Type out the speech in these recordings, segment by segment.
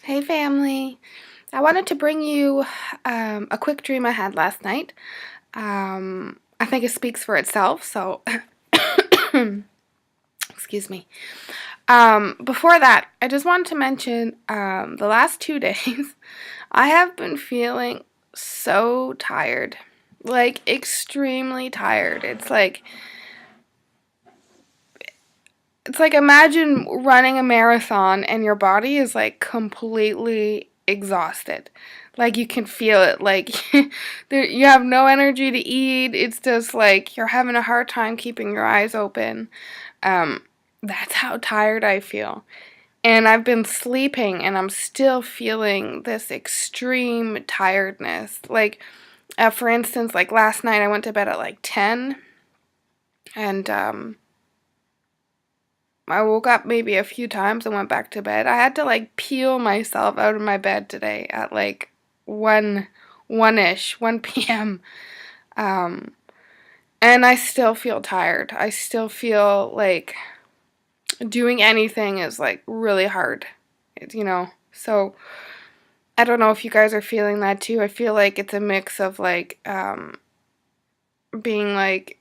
Hey family. I wanted to bring you a quick dream I had last night. I think it speaks for itself, so excuse me. Before that, I just wanted to mention the last 2 days I have been feeling so tired. Like extremely tired. It's like imagine running a marathon and your body is like completely exhausted. Like you can feel it. Like you have no energy to eat. It's just like you're having a hard time keeping your eyes open. Um, that's how tired I feel. And I've been sleeping and I'm still feeling this extreme tiredness. Like, for instance, like last night I went to bed at like 10 and I woke up maybe a few times and went back to bed. I had to like peel myself out of my bed today at like 1-ish, 1 p.m. Um, and I still feel tired. I still feel like doing anything is like really hard, So I don't know if you guys are feeling that too. I feel like it's a mix of like being like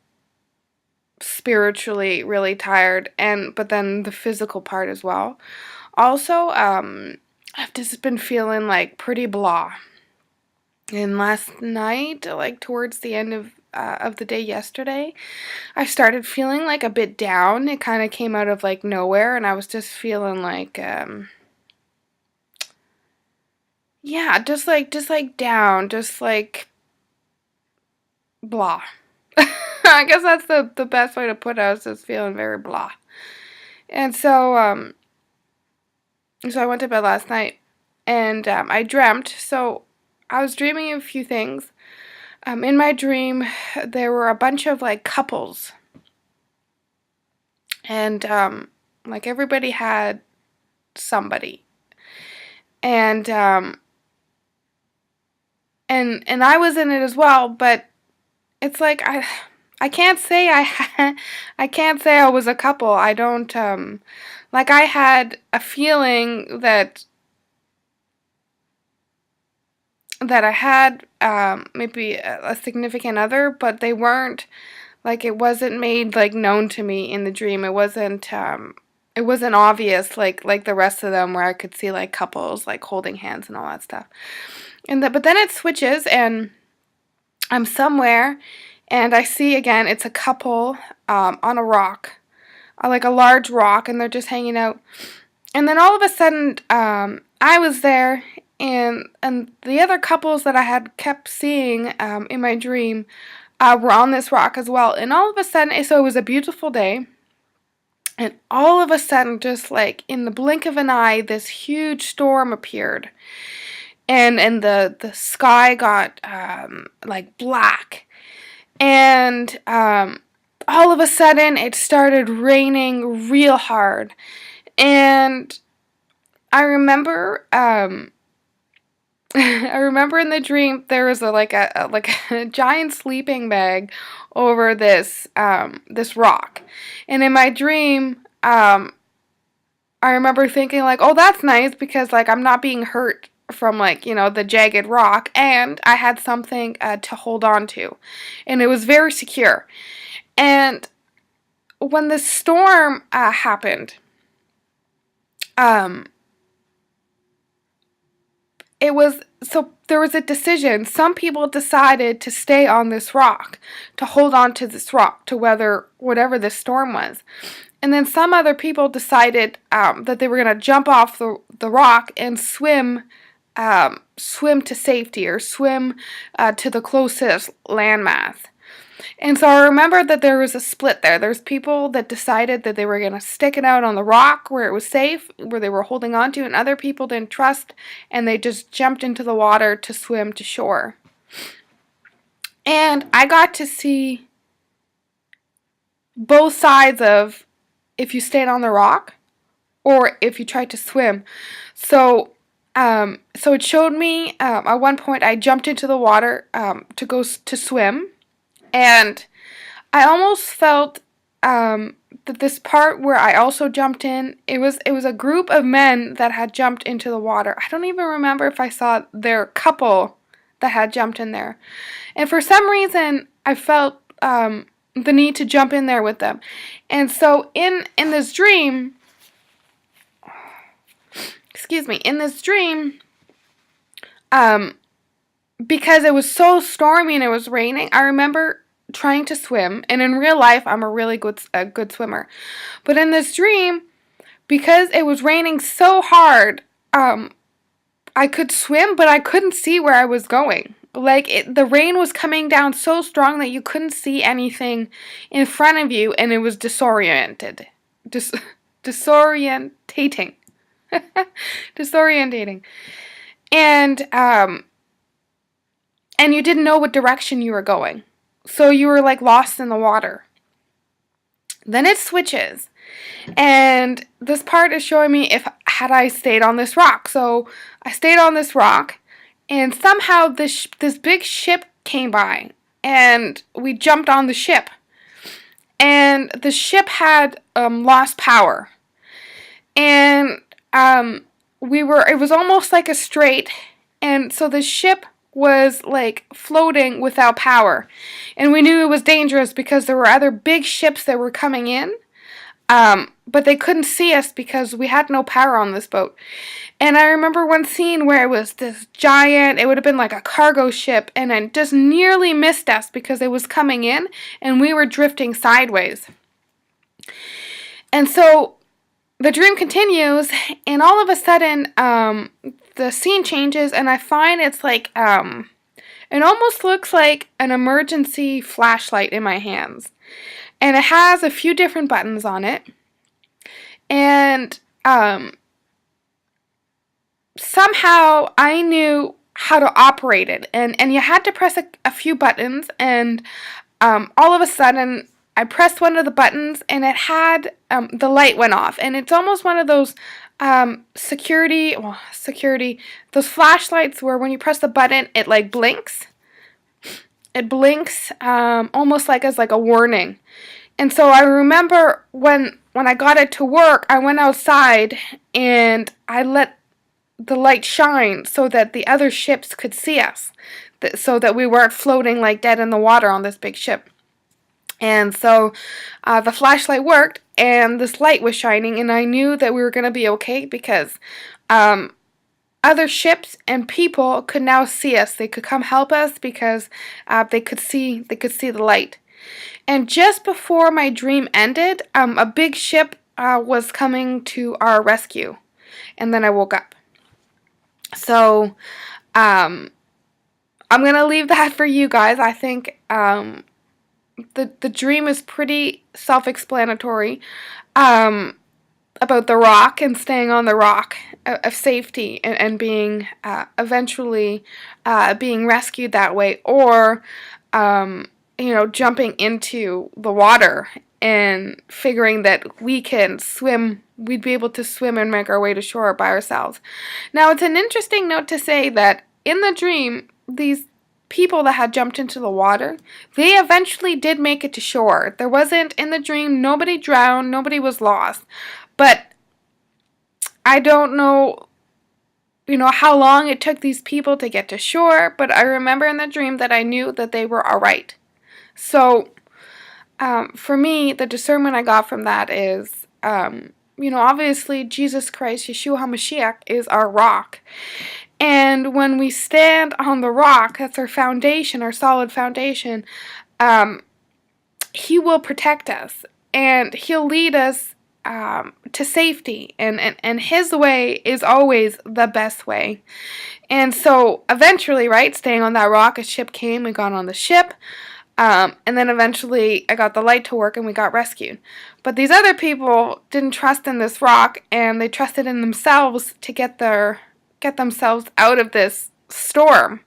spiritually really tired but then the physical part as well. Also, I've just been feeling like pretty blah. And last night, like towards the end of the day yesterday, I started feeling like a bit down. It kind of came out of like nowhere, and I was just feeling like, yeah, just like down, just like blah. I guess that's the best way to put it. I was just feeling very blah. And so I went to bed last night, and I dreamt. So I was dreaming of a few things. In my dream, there were a bunch of like couples, and like everybody had somebody, and and I was in it as well. But it's like I can't say I can't say I was a couple. I don't like I had a feeling that I had maybe a significant other, but they weren't. Like it wasn't made like known to me in the dream. It wasn't obvious like the rest of them where I could see like couples like holding hands and all that stuff. But then it switches and I'm somewhere and I see again it's a couple on a rock, like a large rock, and they're just hanging out. And then all of a sudden I was there, and the other couples that I had kept seeing in my dream were on this rock as well. And all of a sudden, so it was a beautiful day, and all of a sudden, just like in the blink of an eye, this huge storm appeared, and the sky got like black, and all of a sudden, it started raining real hard, and I remember I remember in the dream there was a giant sleeping bag over this rock, and in my dream, I remember thinking like, oh, that's nice because like I'm not being hurt from like the jagged rock, and I had something to hold on to, and it was very secure. And when the storm happened, um, it was so there was a decision. Some people decided to stay on this rock, to hold on to this rock, to weather whatever this storm was. And then some other people decided that they were going to jump off the rock and swim to safety, or swim to the closest landmass. And so I remember that there was a split there. There's people that decided that they were going to stick it out on the rock where it was safe, where they were holding on to, and other people didn't trust, and they just jumped into the water to swim to shore. And I got to see both sides of if you stayed on the rock or if you tried to swim. So it showed me at one point I jumped into the water to go to swim, and I almost felt this part where I also jumped in, it was a group of men that had jumped into the water. I don't even remember if I saw their couple that had jumped in there. And for some reason, I felt the need to jump in there with them. And so in this dream, in this dream, because it was so stormy and it was raining, I remember trying to swim. And in real life, I'm a really good swimmer. But in this dream, because it was raining so hard, I could swim, but I couldn't see where I was going. Like, the rain was coming down so strong that you couldn't see anything in front of you, and it was disoriented. Disorientating. Disorientating. And you didn't know what direction you were going. So you were, like, lost in the water. Then it switches. And this part is showing me had I stayed on this rock. So I stayed on this rock, and somehow this big ship came by, and we jumped on the ship. And the ship had lost power. And it was almost like a strait, and so the ship was like floating without power. And we knew it was dangerous because there were other big ships that were coming in. But they couldn't see us because we had no power on this boat. And I remember one scene where it was this giant, it would have been like a cargo ship, and it just nearly missed us because it was coming in and we were drifting sideways. And so the dream continues, and all of a sudden, the scene changes, and I find it's like, it almost looks like an emergency flashlight in my hands. And it has a few different buttons on it. And somehow I knew how to operate it. And you had to press a few buttons. And all of a sudden, I pressed one of the buttons, and it had, the light went off. And it's almost one of those security, those flashlights where when you press the button, it like blinks. It blinks almost like as like a warning. And so I remember when I got it to work, I went outside and I let the light shine so that the other ships could see us, so that we weren't floating like dead in the water on this big ship. And so the flashlight worked, and this light was shining, and I knew that we were going to be okay because other ships and people could now see us. They could come help us because they could see the light. And just before my dream ended, a big ship was coming to our rescue, and then I woke up. So I'm gonna leave that for you guys. I think the dream is pretty self-explanatory about the rock and staying on the rock of safety and being eventually being rescued that way, or jumping into the water and figuring that we can swim, we'd be able to swim and make our way to shore by ourselves. Now, it's an interesting note to say that in the dream, these people that had jumped into the water, they eventually did make it to shore. There wasn't, in the dream, nobody drowned, nobody was lost. But I don't know, how long it took these people to get to shore, but I remember in the dream that I knew that they were all right. So, for me, the discernment I got from that is, obviously Jesus Christ, Yeshua HaMashiach, is our rock. And when we stand on the rock, that's our foundation, our solid foundation, He will protect us, and He'll lead us to safety, and His way is always the best way. And so, eventually, right, staying on that rock, a ship came, we got on the ship, and then eventually I got the light to work and we got rescued. But these other people didn't trust in this rock, and they trusted in themselves to get themselves out of this storm.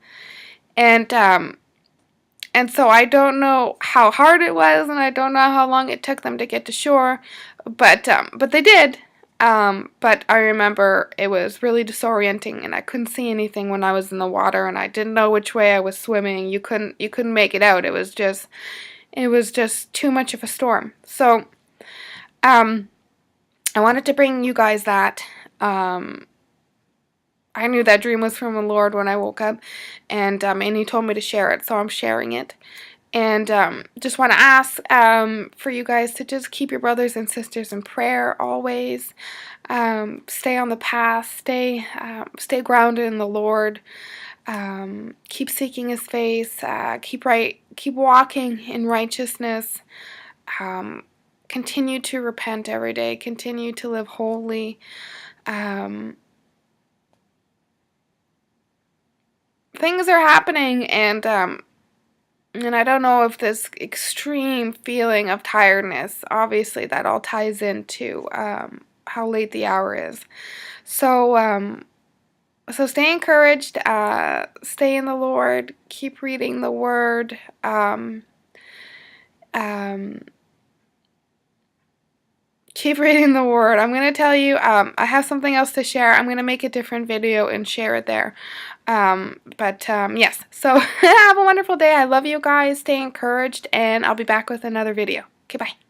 And so I don't know how hard it was, and I don't know how long it took them to get to shore, but they did. But I remember it was really disorienting, and I couldn't see anything when I was in the water, and I didn't know which way I was swimming. You couldn't make it out. It was just too much of a storm. So I wanted to bring you guys that. I knew that dream was from the Lord when I woke up, and He told me to share it, so I'm sharing it. And just want to ask for you guys to just keep your brothers and sisters in prayer always. Stay on the path. Stay grounded in the Lord. Keep seeking His face. Keep walking in righteousness. Continue to repent every day. Continue to live holy. Things are happening, and I don't know if this extreme feeling of tiredness, obviously that all ties into how late the hour is. So, so stay encouraged, stay in the Lord, keep reading the Word, um, keep reading the Word. I'm going to tell you, I have something else to share. I'm going to make a different video and share it there. Yes, so have a wonderful day. I love you guys. Stay encouraged, and I'll be back with another video. Okay, bye.